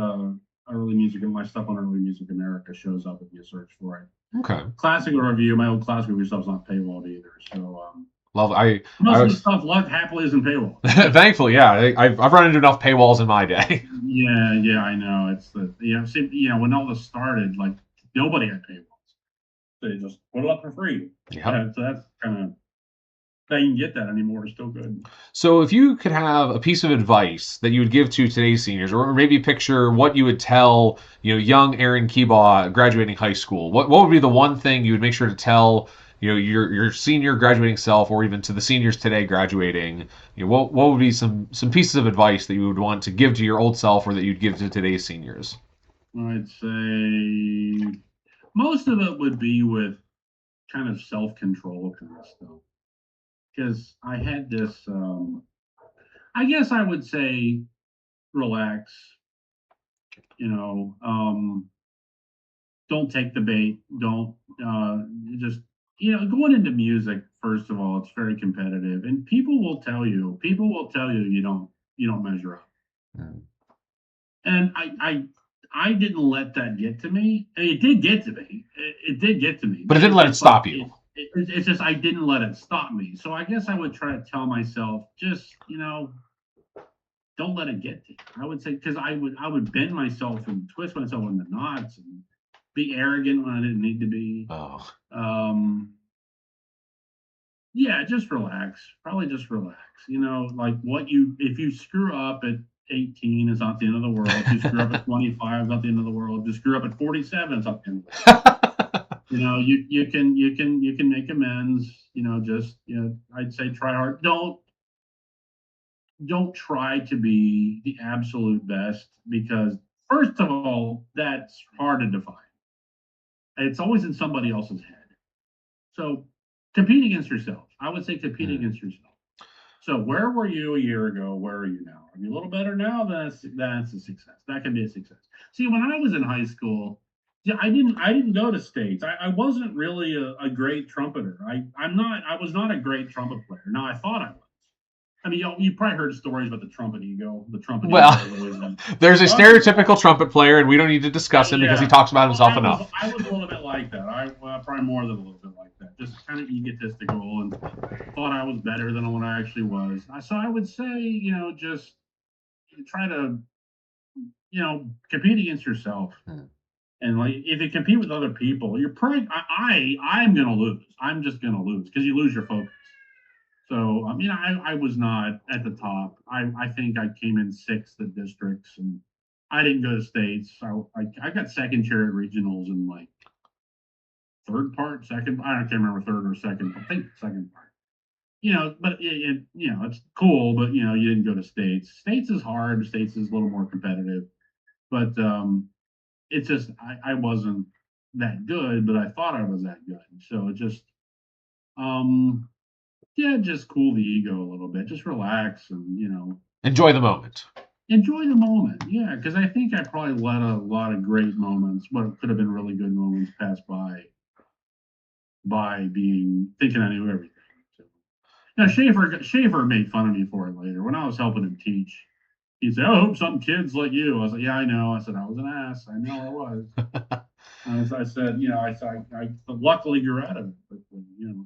Early Music, and my stuff on Early Music America shows up if you search for it. Okay. Classical Review, my old Classical Review stuff's not paywalled either. So most of the stuff happily isn't paywall. Thankfully, yeah, I've run into enough paywalls in my day. Yeah, I know. It's when all this started, like, nobody had paywalls. They just put it up for free. Yeah, so that's kind of. They can get that anymore. It's still good. So if you could have a piece of advice that you would give to today's seniors, or maybe picture what you would tell, young Aaron Keebaugh graduating high school, what would be the one thing you would make sure to tell, your senior graduating self, or even to the seniors today graduating? What would be some pieces of advice that you would want to give to your old self, or that you'd give to today's seniors? I'd say most of it would be with kind of self-control kind of stuff. Because I had this, I guess I would say, relax. Don't take the bait. Don't just going into music. First of all, it's very competitive, and people will tell you you don't measure up. Mm. And I didn't let that get to me. It did get to me. It did get to me. But it didn't let it stop you. It's just I didn't let it stop me. So I guess I would try to tell myself, just don't let it get to you. I would say, because I would bend myself and twist myself in the knots and be arrogant when I didn't need to be. Oh. Yeah, just relax. Probably just relax. Like if you screw up at 18, it's not the end of the world. If you screw up at 25, it's not the end of the world. If you screw up at 47, it's not the end of the world. You can make amends. I'd say try hard. don't try to be the absolute best because, first of all, that's hard to define. It's always in somebody else's head. So compete against yourself. I would say compete Mm. against yourself. So where were you a year ago? Where are you now? Are you a little better now? That's a success. That can be a success. See, when I was in high school, yeah, I didn't go to states. I wasn't really a great trumpeter. I was not a great trumpet player. Now I thought I was. I mean, you probably heard stories about the trumpet ego. The trumpet ego Well, is always in. there's a Well, that's what stereotypical trumpet player, and we don't need to discuss him because he yeah. talks about Well, himself enough. I was a little bit like that. Probably more than a little bit like that. Just kind of egotistical and thought I was better than what I actually was. So I would say, just try to, compete against yourself. Hmm. And like, if you compete with other people, you're probably, I'm gonna lose. I'm just gonna lose because you lose your focus. So I mean, I was not at the top. I think I came in sixth at districts, and I didn't go to states. So I got second chair at regionals and like third part, second. I can't remember third or second. I think second part. But it's cool. But you didn't go to states. States is hard. States is a little more competitive. But it's just I wasn't that good, but I thought I was that good. So it just um yeah, just cool the ego a little bit. Just relax and Enjoy the moment. enjoy the moment. Yeah, because I think I probably let a lot of great moments, what could have been really good moments, pass by being thinking I knew everything. So, now Shaffer made fun of me for it later when I was helping him teach. He said, "Oh, I hope some kids like you." I was like, "Yeah, I know." I said, "I was an ass. I know I was." I said, I luckily grew out of it,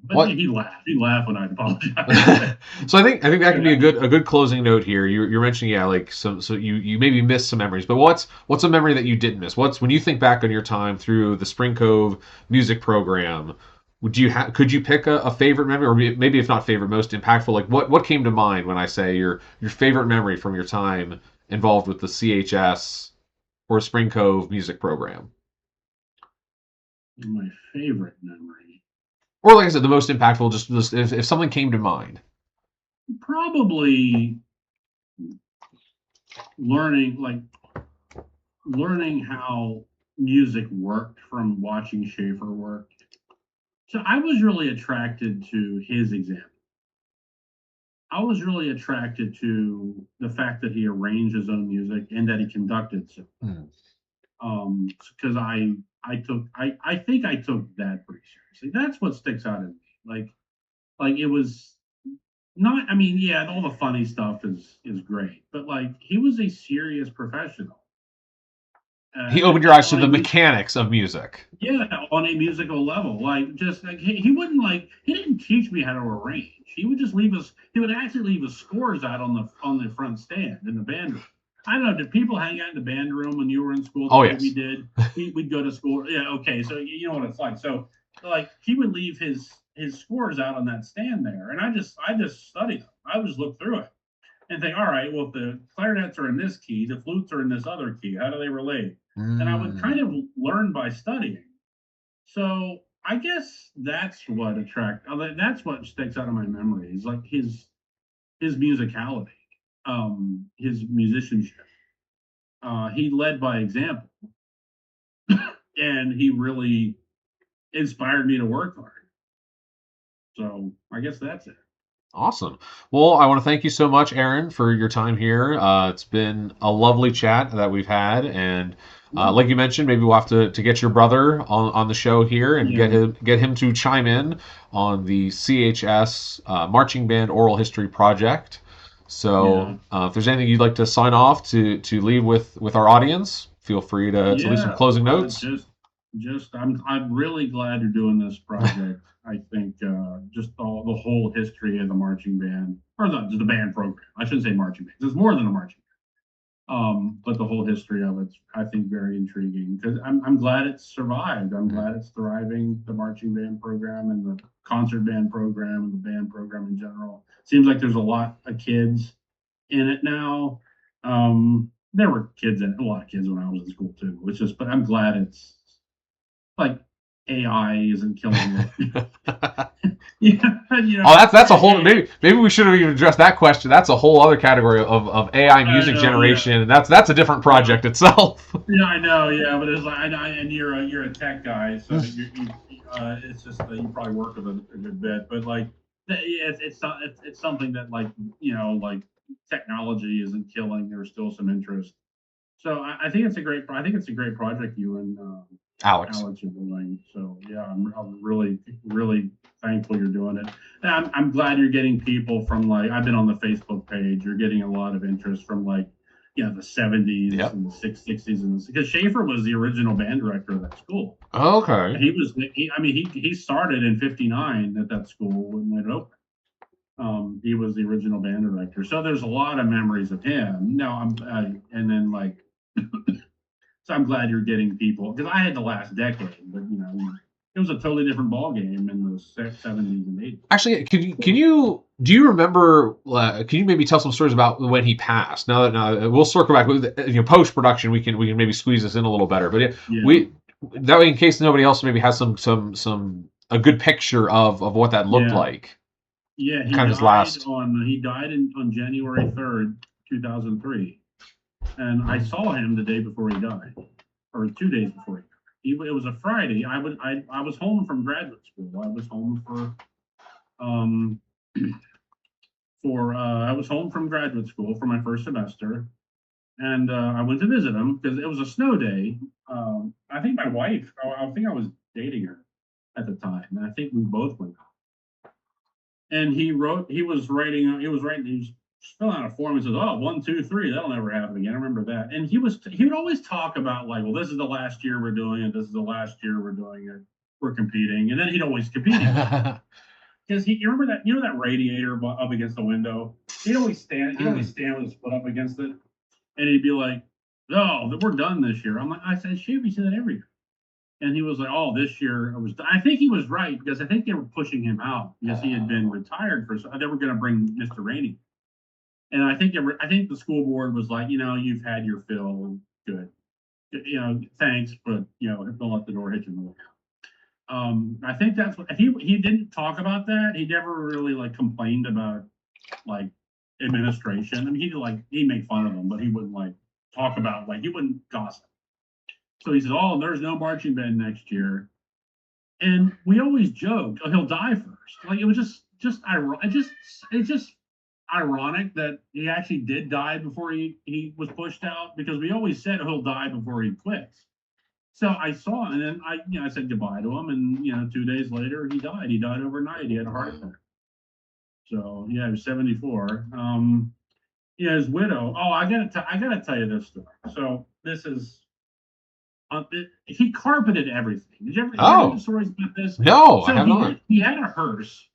but What? he laughed. He laughed when I apologized. So I think that could be a good closing note here. You're mentioning, yeah, like so you maybe missed some memories, but what's a memory that you didn't miss? What's when you think back on your time through the Spring Cove music program? Could you pick a favorite memory, or maybe if not favorite, most impactful? Like what came to mind when I say your favorite memory from your time involved with the CHS or Spring Cove music program, My favorite memory, or like I said, the most impactful, just if something came to mind. probably learning learning how music worked from watching Schaefer work. So I was really attracted to his example. I was really attracted to the fact that he arranged his own music and that he conducted so. Hmm. Because I think I took that pretty seriously. That's what sticks out in me. Like it was not. I mean, yeah, all the funny stuff is great, but like he was a serious professional. He opened your eyes to On the a mechanics of music. Yeah, on a musical level, like just like he wouldn't he didn't teach me how to arrange. He would just leave us. He would actually leave his scores out on the front stand in the band room. I don't know. Did people hang out in the band room when you were in school the Oh way we yes. did? We'd go to school. Yeah, okay. So you know what it's like. So like he would leave his scores out on that stand there, and I just studied them. I just looked through it and think, all right, well, if the clarinets are in this key, the flutes are in this other key. How do they relate? And I would kind Mm. of learn by studying. So I guess that's what sticks out of my memory is like his musicality, his musicianship. He led by example, and he really inspired me to work hard. So I guess that's it. Awesome. Well, I want to thank you so much, Aaron, for your time here. It's been a lovely chat that we've had, and Yeah, like you mentioned, maybe we'll have to get your brother on the show here and yeah, get him to chime in on the CHS marching band oral history project. yeah, So, if there's anything you'd like to sign off to leave with our audience, feel free to leave some yeah. closing notes. Just I'm really glad you're doing this project. I think just the whole history of the marching band, or the band program. I shouldn't say marching band. It's more than a marching band. But the whole history of it's I think very intriguing because I'm glad it's survived. I'm glad it's thriving. The marching band program and the concert band program and the band program in general. Seems like there's a lot of kids in it now. There were a lot of kids when I was in school too. It's just, but I'm glad it's like AI isn't killing it. Yeah, Oh, that's a whole, maybe we should have even addressed that question. That's a whole other category of AI I music know, yeah. generation, and that's a different project itself. Yeah, I know, yeah, but it's like, and you're a tech guy, so it's just that you probably work with it a good bit, but like, it's something that like like technology isn't killing. There's still some interest, so I think I think it's a great project you and Alex. Alex are doing. So yeah, I'm really thankful you're doing it. And I'm glad you're getting people from like I've been on the Facebook page. You're getting a lot of interest from like the 70s Yep. and the 60s and because Shaffer was the original band director of that school. Okay. I mean he started in '59 at that school when it opened. He was the original band director, so there's a lot of memories of him. Now and then like so I'm glad you're getting people because I had the last decade, but it was a totally different ball game in the '70s and '80s. Actually, can you do you remember? Can you maybe tell some stories about when he passed? Now we'll circle back with post production. We can maybe squeeze this in a little better, but Yeah, we that way in case nobody else maybe has some a good picture of what that looked yeah, like. yeah. Kind of his last. He died on January 3rd, 2003, and I saw him the day before he died, or 2 days before he died. It was a Friday. I was home from graduate school. I was home um I was home from graduate school for my first semester, and I went to visit him because it was a snow day. I think my wife, I think I was dating her at the time, and I think we both went out. And he was filling out a form. He says, "Oh, 1, 2, 3, that'll never happen again." I remember that. And he would always talk about like, "Well, this is the last year we're doing it. This is the last year we're doing it. We're competing." And then he'd always compete again because you remember that that radiator up against the window. He'd always stand with his foot up against it, and he'd be like, "No, we're done this year." I said, "Shoot, we said that every year." And he was like, "Oh, this year I was." I think he was right because I think they were pushing him out because he had been retired for. So they were going to bring Mr. Rainey, and I think the school board was like, you've had your fill, good, thanks, but don't let the door hit you in the way out. I think that's what he didn't talk about that. He never really like complained about like administration. I mean, he'd make fun of them, but he wouldn't like talk about like he wouldn't gossip. So he said, "Oh, there's no marching band next year." And we always joked, "Oh, he'll die first." Like it was it's just ironic that he actually did die before he was pushed out because we always said, "Oh, he'll die before he quits." So I saw him, and then I said goodbye to him, and 2 days later he died. He died overnight. He had a heart attack. So yeah, he was 74. Yeah, his widow. Oh, I gotta tell you this story. So this is he carpeted everything. Did you ever hear the Oh stories about this? no, I So have not. he had a hearse.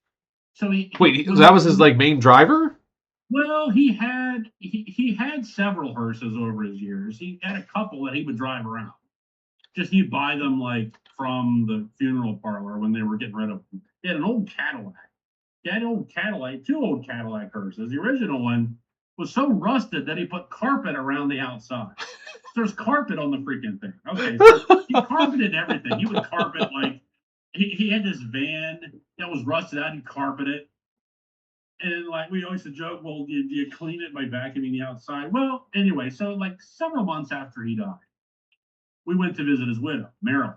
So Wait, that was his like main driver? well he had several hearses over his years. He had a couple that he would drive around. Just he'd buy them like from the funeral parlor when they were getting rid of them. He had an old Cadillac. He had an old Cadillac, two old Cadillac hearses. The original one was so rusted that he put carpet around the outside. There's carpet on the freaking thing. Okay, so he carpeted everything. He would carpet like he had this van that was rusted out. He'd carpet it, and like we always would joke, well, do you clean it by vacuuming the outside? Well, anyway, so like several months after he died, we went to visit his widow, Marilyn.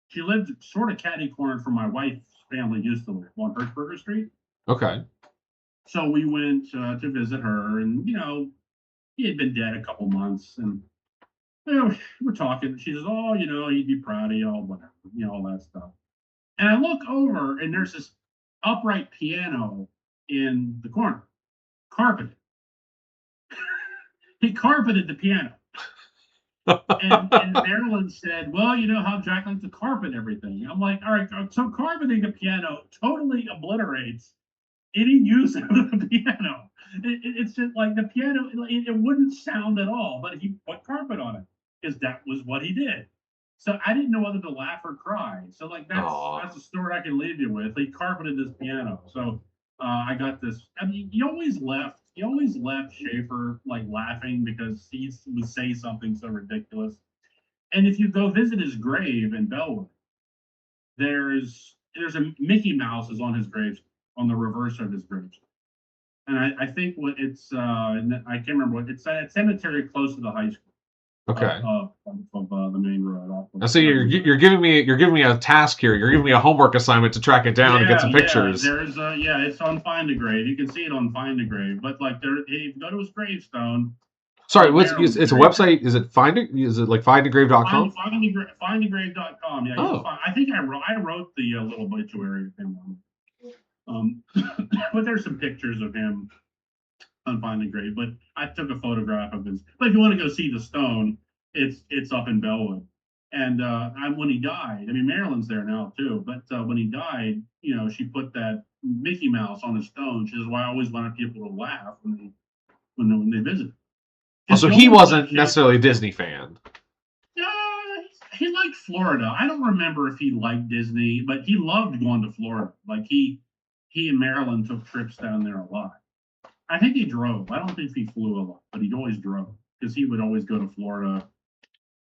She lived sort of catty corner from my wife's family used to live on Hirschberger Street. Okay. So we went to visit her, and he had been dead a couple months, and we're talking. She says, "Oh, he'd be proud of you, all whatever, all that stuff." And I look over, and there's this upright piano in the corner, carpeted. He carpeted the piano. And Marilyn said, "Well, you know how Jack likes to carpet everything." I'm like, "All right, so carpeting a piano totally obliterates any use of the piano. It's just like the piano, it wouldn't sound at all, but he put carpet on it because that was what he did." So I didn't know whether to laugh or cry. So like Aw. that's a story I can leave you with. He carpeted this piano. So I got this. I mean, he always left Shaffer like laughing because he would say something so ridiculous. And if you go visit his grave in Bellwood, there's a Mickey Mouse is on his gravestone, on the reverse of his gravestone. And I think what it's I can't remember what it's a cemetery close to the high school Okay. of the main road. Now, so you're giving me a task here. You're giving me a homework assignment to track it down and get some pictures. It's on Find a Grave. You can see it on Find a Grave, but like if you go to his gravestone. Sorry, it's a website? Is it like findagrave.com? Findagrave.com. Yeah, oh. I think I wrote the little obituary of him. But there's some pictures of him on Find a Grave. But I took a photograph of his. But if you want to go see the stone, it's up in Bellwood. And when he died, I mean Marilyn's there now too. But when he died, she put that Mickey Mouse on his stone. She says, "Well, I always wanted people to laugh when they visited." Oh, so he wasn't necessarily a Disney fan. He liked Florida. I don't remember if he liked Disney, but he loved going to Florida. Like he and Marilyn took trips down there a lot. I think he drove. I don't think he flew a lot, but he always drove because he would always go to Florida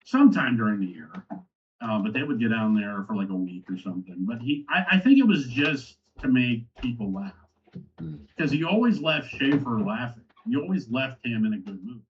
sometime during the year. But they would get down there for like a week or something. But I think it was just to make people laugh because he always left Shaffer laughing. He always left him in a good mood.